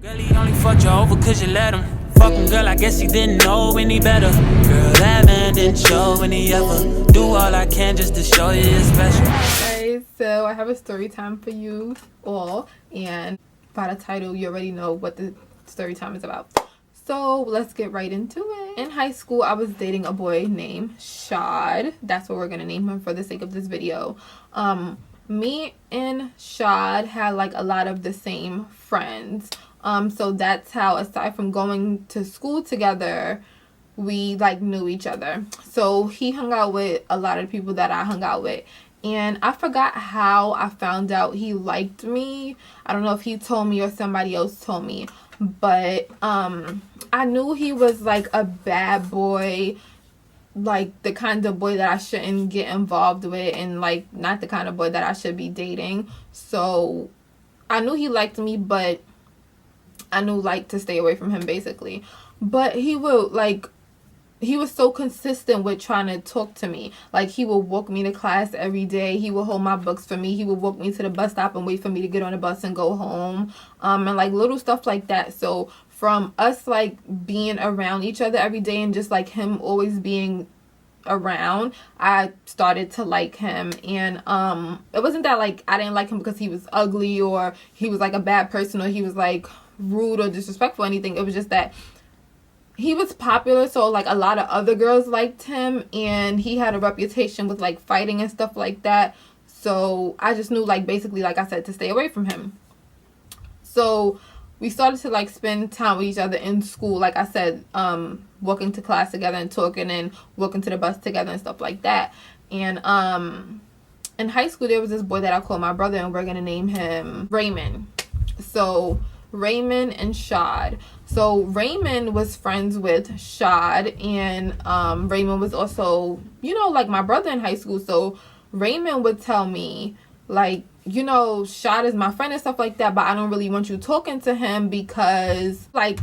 Girl, he only fucked you over cause you let him. Fucking girl, I guess he didn't know any better. Girl, that man didn't show any ever. Do all I can just to show you it's special. Guys, so I have a story time for you all, and by the title you already know what the story time is about. So let's get right into it. In high school, I was dating a boy named Shad. That's what we're gonna name him for the sake of this video. Me and Shad had like a lot of the same friends. So that's how, aside from going to school together, we like knew each other. So he hung out with a lot of people that I hung out with. And I forgot how I found out he liked me. I don't know if he told me or somebody else told me. But I knew he was like a bad boy, like the kind of boy that I shouldn't get involved with, and like not the kind of boy that I should be dating. So I knew he liked me, but I knew like to stay away from him basically. But he was so consistent with trying to talk to me. Like, he would walk me to class every day. He would hold my books for me. He would walk me to the bus stop and wait for me to get on the bus and go home. And like little stuff like that. So from us like being around each other every day and just like him always being around, I started to like him. And it wasn't that like I didn't like him because he was ugly or he was like a bad person or he was like rude or disrespectful or anything. It was just that he was popular, so like a lot of other girls liked him, and he had a reputation with like fighting and stuff like that. So I just knew, like, basically, like I said, to stay away from him. So we started to like spend time with each other in school, like I said, walking to class together and talking and walking to the bus together and stuff like that. And in high school there was this boy that I called my brother, and we're gonna name him Raymond. So Raymond and Shad. So Raymond was friends with Shad, and Raymond was also, you know, like my brother in high school. So Raymond would tell me, like, you know, Shad is my friend and stuff like that, but I don't really want you talking to him because, like,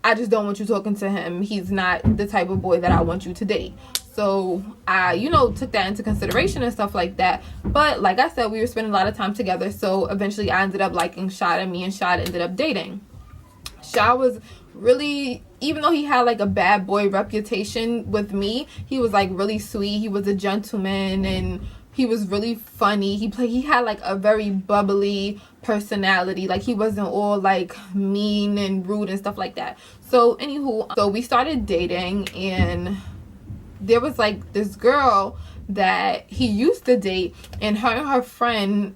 I just don't want you talking to him. He's not the type of boy that I want you to date. So I, you know, took that into consideration and stuff like that. But like I said, we were spending a lot of time together. So eventually I ended up liking Shad, and me and Shad ended up dating. Shad was really, even though he had like a bad boy reputation with me, he was like really sweet. He was a gentleman, and he was really funny. He had like a very bubbly personality. Like, he wasn't all like mean and rude and stuff like that. So anywho, so we started dating, and there was like this girl that he used to date, and her friend,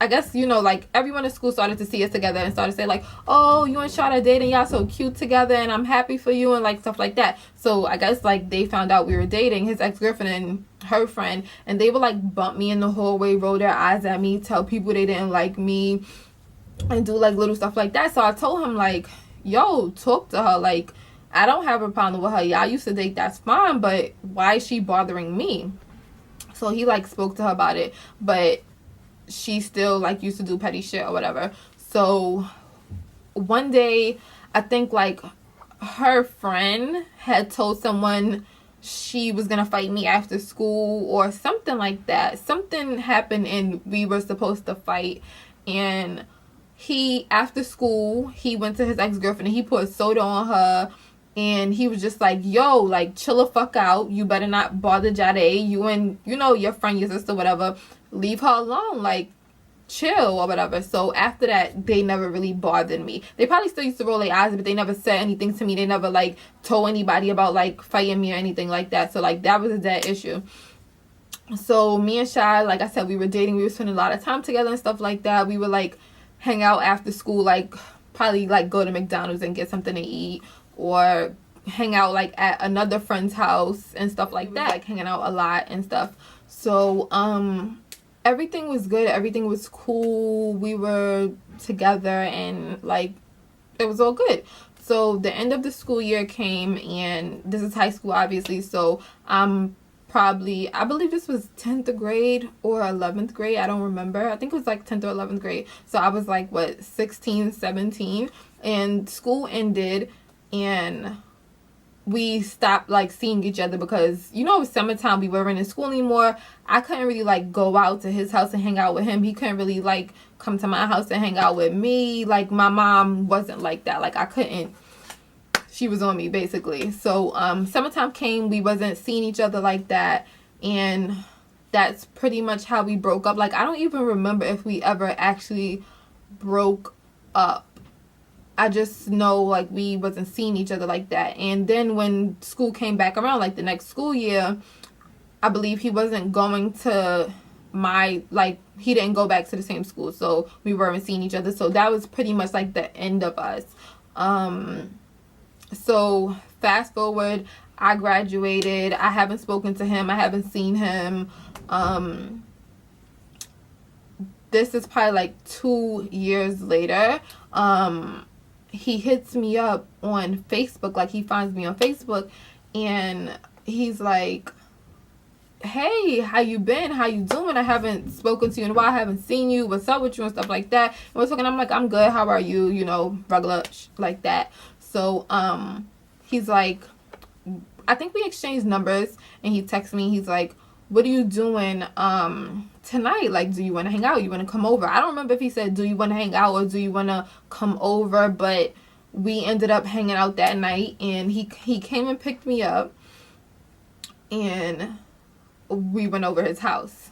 I guess, you know, like everyone in school started to see us together and started to say like, oh, you and Shad are dating, y'all so cute together, and I'm happy for you, and like stuff like that. So I guess like they found out we were dating, his ex-girlfriend and her friend, and they would like bump me in the hallway, roll their eyes at me, tell people they didn't like me, and do like little stuff like that. So I told him like, yo, talk to her. Like, I don't have a problem with her. Y'all used to date, that's fine, but why is she bothering me? So he like spoke to her about it, but she still like used to do petty shit or whatever. So one day, I think like her friend had told someone she was gonna fight me after school or something like that. Something happened and we were supposed to fight, and he, after school, he went to his ex-girlfriend and he put soda on her, and he was just like, yo, like, chill the fuck out. You better not bother Jade. You and, you know, your friend, your sister, whatever, leave her alone. Like, chill or whatever. So after that, they never really bothered me. They probably still used to roll their eyes, but they never said anything to me. They never, like, told anybody about, like, fighting me or anything like that. So, like, that was a dead issue. So me and Shad, like I said, we were dating. We were spending a lot of time together and stuff like that. We would, like, hang out after school, like, probably, like, go to McDonald's and get something to eat, or hang out like at another friend's house and stuff like that, like hanging out a lot and stuff. So everything was good, everything was cool, we were together, and like it was all good. So the end of the school year came, and this is high school obviously, so I believe this was 10th grade or 11th grade, I don't remember. I think it was like 10th or 11th grade. So I was like, what, 16, 17, and school ended, and we stopped like seeing each other because, you know, it was summertime, we weren't in school anymore. I couldn't really like go out to his house and hang out with him. He couldn't really like come to my house and hang out with me. Like my mom wasn't like that. Like I couldn't, she was on me basically. So summertime came, we wasn't seeing each other like that, and that's pretty much how we broke up. Like I don't even remember if we ever actually broke up. I just know like we wasn't seeing each other like that. And then when school came back around, like the next school year, I believe he wasn't going to my, like he didn't go back to the same school, so we weren't seeing each other. So that was pretty much like the end of us. So fast forward, I graduated. I haven't spoken to him, I haven't seen him. This is probably like 2 years later. He hits me up on Facebook, like he finds me on Facebook, and he's like, hey, how you been? How you doing? I haven't spoken to you in a while. I haven't seen you. What's up with you and stuff like that. And we're talking. I'm like, I'm good. How are you? You know, regular like that. So he's like, I think we exchanged numbers, and he texts me. He's like, what are you doing tonight? Like, do you want to hang out? You want to come over? I don't remember if he said, do you want to hang out or do you want to come over? But we ended up hanging out that night, and he came and picked me up, and we went over his house.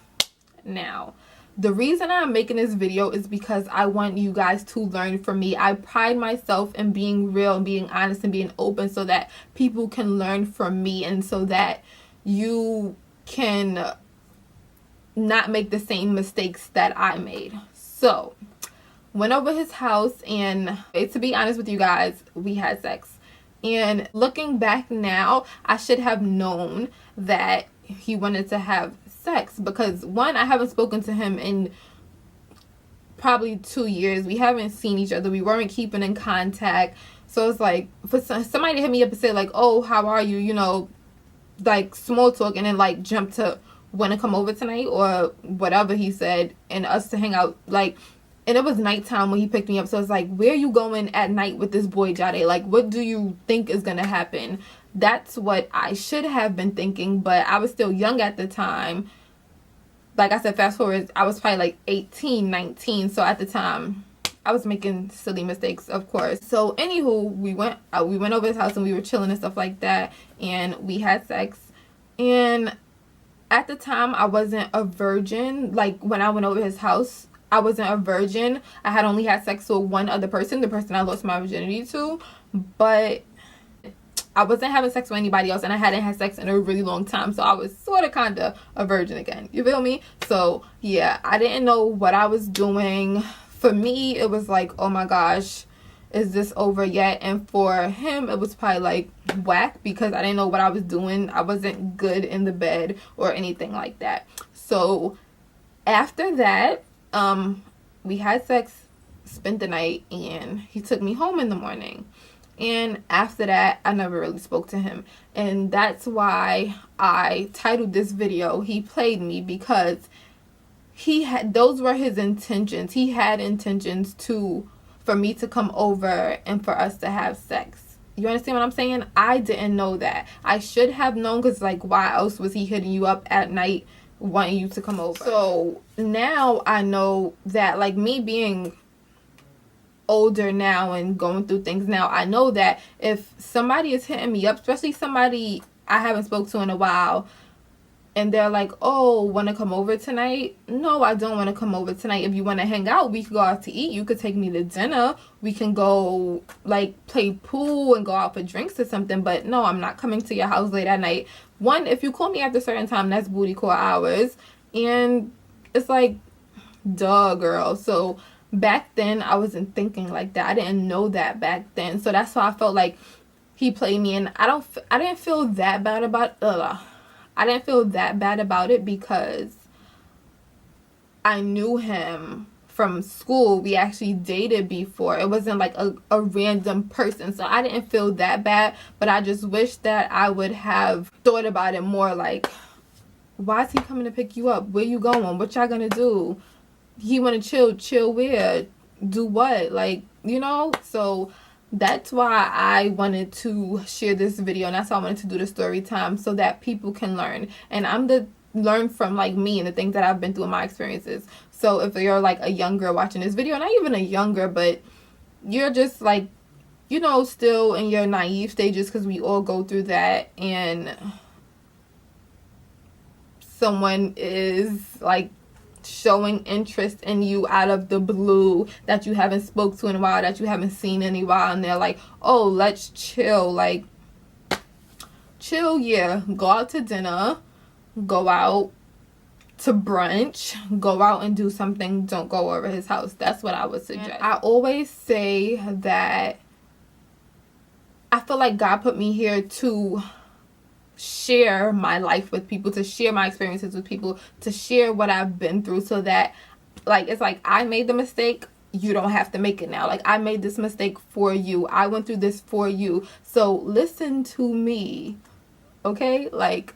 Now, the reason I'm making this video is because I want you guys to learn from me. I pride myself in being real and being honest and being open so that people can learn from me, and so that you can not make the same mistakes that I made. So went over his house, and to be honest with you guys, we had sex. And looking back now, I should have known that he wanted to have sex because, one, I haven't spoken to him in probably 2 years. We haven't seen each other. We weren't keeping in contact. So it's like for somebody to hit me up and say like, oh, how are you, you know, like small talk, and then like jump to want to come over tonight or whatever he said, and us to hang out, like, and it was nighttime when he picked me up. So it's like, where are you going at night with this boy Jade? Like, what do you think is gonna happen? That's what I should have been thinking, but I was still young at the time. Like I said, fast forward, I was probably like 18, 19. So at the time, I was making silly mistakes, of course. So anywho, we went over his house and we were chilling and stuff like that, and we had sex. And at the time, I wasn't a virgin. Like when I went over his house, I wasn't a virgin. I had only had sex with one other person, the person I lost my virginity to, but I wasn't having sex with anybody else, and I hadn't had sex in a really long time, so I was sort of kind of a virgin again. You feel me? So yeah, I didn't know what I was doing. For me, it was like, oh my gosh, is this over yet? And for him, it was probably like whack because I didn't know what I was doing. I wasn't good in the bed or anything like that. So after that, we had sex, spent the night, and he took me home in the morning. And after that, I never really spoke to him. And that's why I titled this video, He Played Me, because those were his intentions. He had intentions for me to come over and for us to have sex. You understand what I'm saying? I didn't know that. I should have known, because like, why else was he hitting you up at night wanting you to come over? So now I know that, like, me being older now and going through things now, I know that if somebody is hitting me up, especially somebody I haven't spoke to in a while, and they're like, oh, want to come over tonight? No, I don't want to come over tonight. If you want to hang out, we can go out to eat. You could take me to dinner. We can go like play pool and go out for drinks or something. But no, I'm not coming to your house late at night. One, if you call me after a certain time, that's booty call hours. And it's like, duh, girl. So back then, I wasn't thinking like that. I didn't know that back then. So that's why I felt like he played me. And I didn't feel that bad about I didn't feel that bad about it because I knew him from school. We actually dated before. It wasn't like a random person. So I didn't feel that bad. But I just wish that I would have thought about it more, like, why is he coming to pick you up? Where you going? What y'all gonna do? He wanna chill where? Do what? Like, you know? So that's why I wanted to share this video, and that's why I wanted to do the story time, so that people can learn. And learn from like me and the things that I've been through in my experiences. So if you're like a young girl watching this video, not even a younger, but you're just like, you know, still in your naive stages, because we all go through that, and someone is like showing interest in you out of the blue, that you haven't spoke to in a while, that you haven't seen in a while, and they're like, oh, let's chill. Like, chill, yeah, go out to dinner, go out to brunch, go out and do something. Don't go over his house. That's what I would suggest. I always say that I feel like God put me here to share my life with people, to share my experiences with people, to share what I've been through, so that, like, it's like I made the mistake, you don't have to make it now. Like, I made this mistake for you, I went through this for you, so listen to me, okay? Like,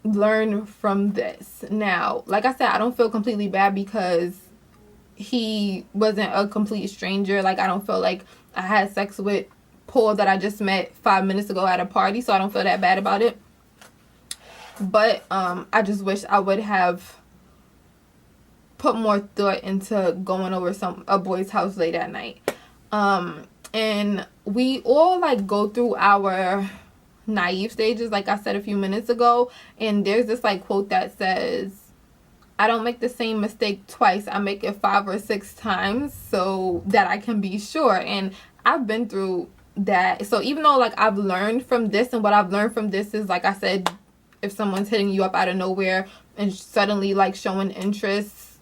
learn from this. Now, like I said, I don't feel completely bad because he wasn't a complete stranger. Like, I don't feel like I had sex with Paul that I just met 5 minutes ago at a party, so I don't feel that bad about it. But I just wish I would have put more thought into going over a boy's house late at night. And we all like go through our naive stages, like I said a few minutes ago, and there's this like quote that says, I don't make the same mistake twice, I make it 5 or 6 times so that I can be sure. And I've been through that. So even though like I've learned from this, and what I've learned from this is, like I said, if someone's hitting you up out of nowhere and suddenly like showing interest,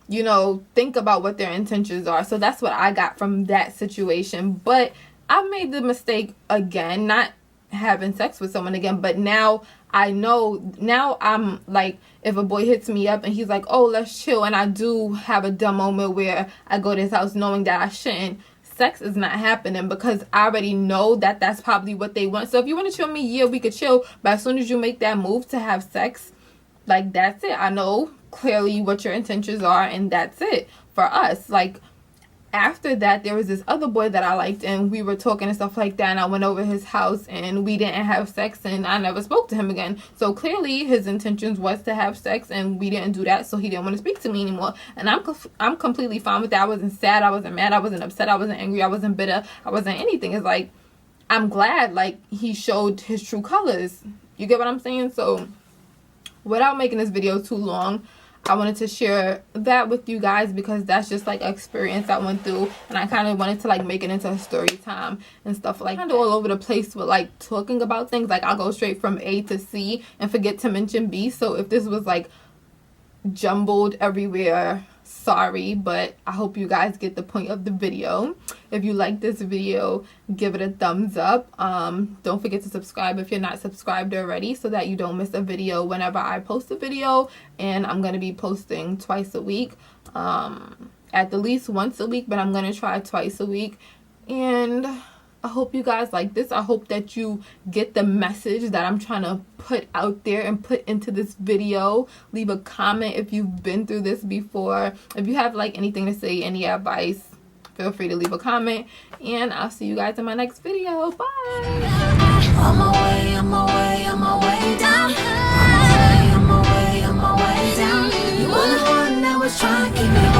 you know, think about what their intentions are. So that's what I got from that situation. But I made the mistake again, not having sex with someone again, but now I know, now I'm like, if a boy hits me up and he's like, oh, let's chill, and I do have a dumb moment where I go to his house knowing that I shouldn't, sex is not happening, because I already know that that's probably what they want. So if you want to chill me, yeah, we could chill, but as soon as you make that move to have sex, like, that's it. I know clearly what your intentions are, and that's it for us. Like, after that, there was this other boy that I liked, and we were talking and stuff like that, and I went over his house and we didn't have sex, and I never spoke to him again. So clearly his intentions was to have sex, and we didn't do that, so he didn't want to speak to me anymore. And I'm completely fine with that. I wasn't sad, I wasn't mad, I wasn't upset, I wasn't angry, I wasn't bitter, I wasn't anything. It's like, I'm glad like he showed his true colors. You get what I'm saying? So without making this video too long, I wanted to share that with you guys, because that's just like an experience I went through, and I kind of wanted to like make it into a story time and stuff like that. All over the place with like talking about things. Like, I'll go straight from A to C and forget to mention B. So if this was like jumbled everywhere, sorry, but I hope you guys get the point of the video. If you like this video, give it a thumbs up. Don't forget to subscribe if you're not subscribed already, so that you don't miss a video whenever I post a video. And I'm going to be posting twice a week, at the least once a week, but I'm going to try twice a week. And I hope you guys like this. I hope that you get the message that I'm trying to put out there and put into this video. Leave a comment if you've been through this before. If you have like anything to say, any advice, feel free to leave a comment. And I'll see you guys in my next video. Bye. On my way, on my way, on my way down. On my way, on my way, on my way down. You were the one that was trying to keep me